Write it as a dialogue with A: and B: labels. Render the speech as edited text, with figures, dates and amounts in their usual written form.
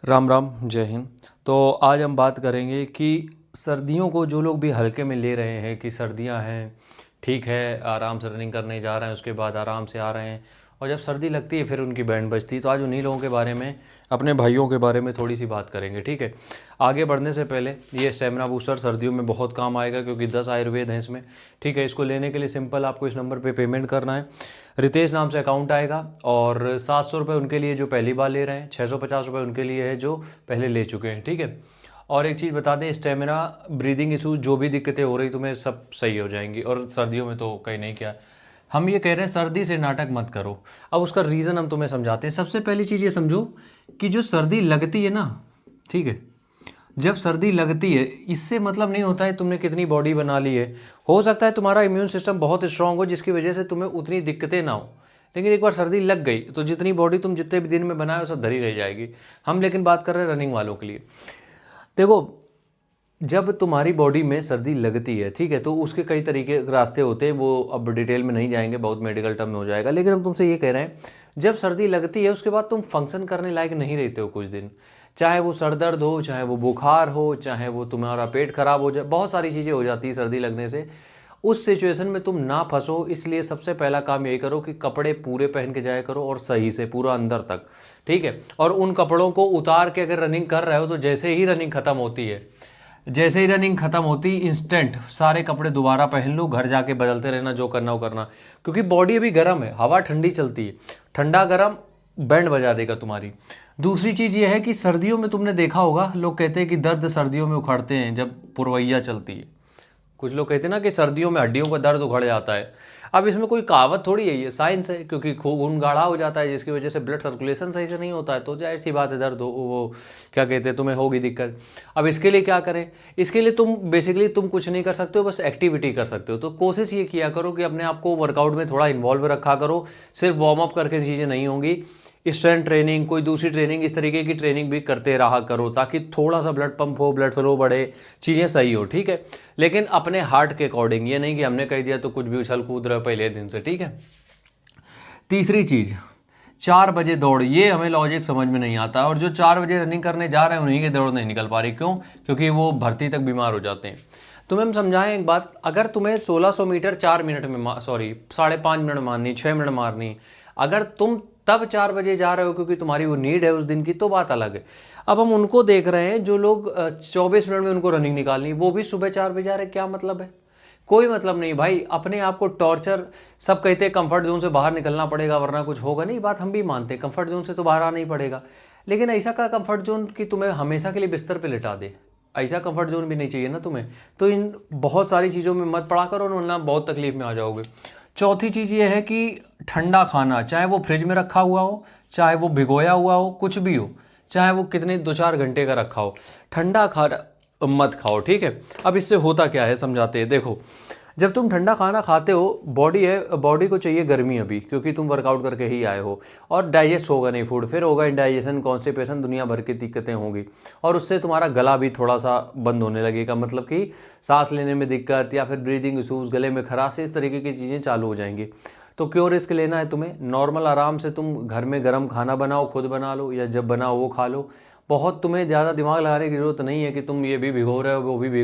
A: राम राम, जय हिंद। तो आज हम बात करेंगे कि सर्दियों को जो लोग भी हल्के में ले रहे हैं कि सर्दियां हैं, ठीक है, आराम से रनिंग करने जा रहे हैं, उसके बाद आराम से आ रहे हैं और जब सर्दी लगती है फिर उनकी बैंड बजती है। तो आज उन्हीं लोगों के बारे में, अपने भाइयों के बारे में थोड़ी सी बात करेंगे, ठीक है। आगे बढ़ने से पहले ये स्टेमिना बूस्टर सर्दियों में बहुत काम आएगा क्योंकि 10 आयुर्वेद हैं इसमें, ठीक है। इसको लेने के लिए सिंपल आपको इस नंबर पे पेमेंट करना है। रितेश नाम से अकाउंट आएगा और 700 रुपये उनके लिए जो पहली बार ले रहे हैं, 650 रुपये उनके लिए है जो पहले ले चुके हैं, ठीक है। और एक चीज़ बता दें, स्टेमिना, ब्रीदिंग इशू, जो भी दिक्कतें हो रही तुम्हें सब सही हो जाएंगी। और सर्दियों में तो कहीं नहीं, क्या हम ये कह रहे हैं, सर्दी से नाटक मत करो। अब उसका रीज़न हम तुम्हें समझाते हैं। सबसे पहली चीज़ ये समझो कि जो सर्दी लगती है ना, ठीक है, जब सर्दी लगती है इससे मतलब नहीं होता है तुमने कितनी बॉडी बना ली है। हो सकता है तुम्हारा इम्यून सिस्टम बहुत स्ट्रांग हो जिसकी वजह से तुम्हें उतनी दिक्कतें ना हो, लेकिन एक बार सर्दी लग गई तो जितनी बॉडी तुम जितने भी दिन में बनाए वो सब धरी रह जाएगी। हम लेकिन बात कर रहे हैं रनिंग वालों के लिए। देखो, जब तुम्हारी बॉडी में सर्दी लगती है, ठीक है, तो उसके कई तरीके रास्ते होते हैं, वो अब डिटेल में नहीं जाएंगे, बहुत मेडिकल टर्म में हो जाएगा। लेकिन हम तुमसे ये कह रहे हैं, जब सर्दी लगती है उसके बाद तुम फंक्शन करने लायक नहीं रहते हो कुछ दिन, चाहे वो सर दर्द हो, चाहे वो बुखार हो, चाहे वो तुम्हारा पेट खराब हो जाए, बहुत सारी चीज़ें हो जाती है सर्दी लगने से। उस सिचुएशन में तुम ना फंसो, इसलिए सबसे पहला काम यही करो कि कपड़े पूरे पहन के जाया करो और सही से पूरा अंदर तक, ठीक है। और उन कपड़ों को उतार के अगर रनिंग कर रहे हो तो जैसे ही रनिंग खत्म होती है, जैसे ही रनिंग खत्म होती इंस्टेंट सारे कपड़े दोबारा पहन लो, घर जाके बदलते रहना, जो करना वो करना। क्योंकि बॉडी अभी गर्म है, हवा ठंडी चलती है, ठंडा गर्म बैंड बजा देगा तुम्हारी। दूसरी चीज़ ये है कि सर्दियों में तुमने देखा होगा, लोग कहते हैं कि दर्द सर्दियों में उखड़ते हैं जब पुरवैया चलती है। कुछ लोग कहते हैं ना कि सर्दियों में हड्डियों का दर्द उखड़ जाता है। अब इसमें कोई कहावत थोड़ी है, ये साइंस है, क्योंकि खून गाढ़ा हो जाता है जिसकी वजह से ब्लड सर्कुलेशन सही से नहीं होता है, तो जाहिर सी बात है दर्द हो, वो क्या कहते हैं, तुम्हें होगी दिक्कत। अब इसके लिए क्या करें? इसके लिए तुम बेसिकली तुम कुछ नहीं कर सकते हो, बस एक्टिविटी कर सकते हो। तो कोशिश ये किया करो कि अपने आप को वर्कआउट में थोड़ा इन्वॉल्व रखा करो। सिर्फ वार्म अप करके चीज़ें नहीं होंगी, स्ट्रेंथ ट्रेनिंग, कोई दूसरी ट्रेनिंग, इस तरीके की ट्रेनिंग भी करते रहा करो ताकि थोड़ा सा ब्लड पंप हो, ब्लड फ्लो बढ़े, चीज़ें सही हो, ठीक है। लेकिन अपने हार्ट के अकॉर्डिंग, ये नहीं कि हमने कह दिया तो कुछ भी उछल कूद रहे हो पहले दिन से, ठीक है। तीसरी चीज़, 4 बजे दौड़, ये हमें लॉजिक समझ में नहीं आता। और जो 4 बजे रनिंग करने जा रहे हैं उन्हीं की दौड़ नहीं निकल पा रही, क्यों? क्योंकि वो भर्ती तक बीमार हो जाते हैं। तुम्हें हम समझाएं एक बात, अगर तुम्हें 1600 मीटर 4 मिनट में, सॉरी 5.5 मिनट मारनी, 6 मिनट मारनी, अगर तुम तब 4 बजे जा रहे हो क्योंकि तुम्हारी वो नीड है उस दिन की, तो बात अलग है। अब हम उनको देख रहे हैं जो लोग 24 मिनट में उनको रनिंग निकालनी, वो भी सुबह 4 बजे जा रहे हैं, क्या मतलब है? कोई मतलब नहीं भाई। अपने आप को टॉर्चर, सब कहते हैं कंफर्ट जोन से बाहर निकलना पड़ेगा वरना कुछ होगा नहीं, बात हम भी मानते हैं, कंफर्ट जोन से तो बाहर आना ही पड़ेगा। लेकिन ऐसा का कंफर्ट जोन कि तुम्हें हमेशा के लिए बिस्तर पे लिटा दे, ऐसा कंफर्ट जोन भी नहीं चाहिए ना तुम्हें। तो इन बहुत सारी चीज़ों में मत पड़ा करो वरना बहुत तकलीफ में आ जाओगे। चौथी चीज़ ये है कि ठंडा खाना, चाहे वो फ्रिज में रखा हुआ हो, चाहे वो भिगोया हुआ हो, कुछ भी हो, चाहे वो कितने 2-4 घंटे का रखा हो, ठंडा खाना मत खाओ, ठीक है। अब इससे होता क्या है समझाते हैं। देखो, जब तुम ठंडा खाना खाते हो, बॉडी को चाहिए गर्मी अभी, क्योंकि तुम वर्कआउट करके ही आए हो, और डाइजेस्ट होगा नहीं फूड, फिर होगा इंडाइजेशन, कॉन्स्टिपेशन, दुनिया भर की दिक्कतें होंगी। और उससे तुम्हारा गला भी थोड़ा सा बंद होने लगेगा, मतलब कि सांस लेने में दिक्कत या फिर ब्रीदिंग इशूज़, गले में खराश, इस तरीके की चीज़ें चालू हो जाएंगी। तो क्यों रिस्क लेना है तुम्हें? नॉर्मल आराम से तुम घर में गर्म खाना बनाओ, खुद बना लो या जब बनाओ वो खा लो। बहुत तुम्हें ज़्यादा दिमाग लगाने की ज़रूरत नहीं है कि तुम ये भी भिगो रहे हो वो भी भिगो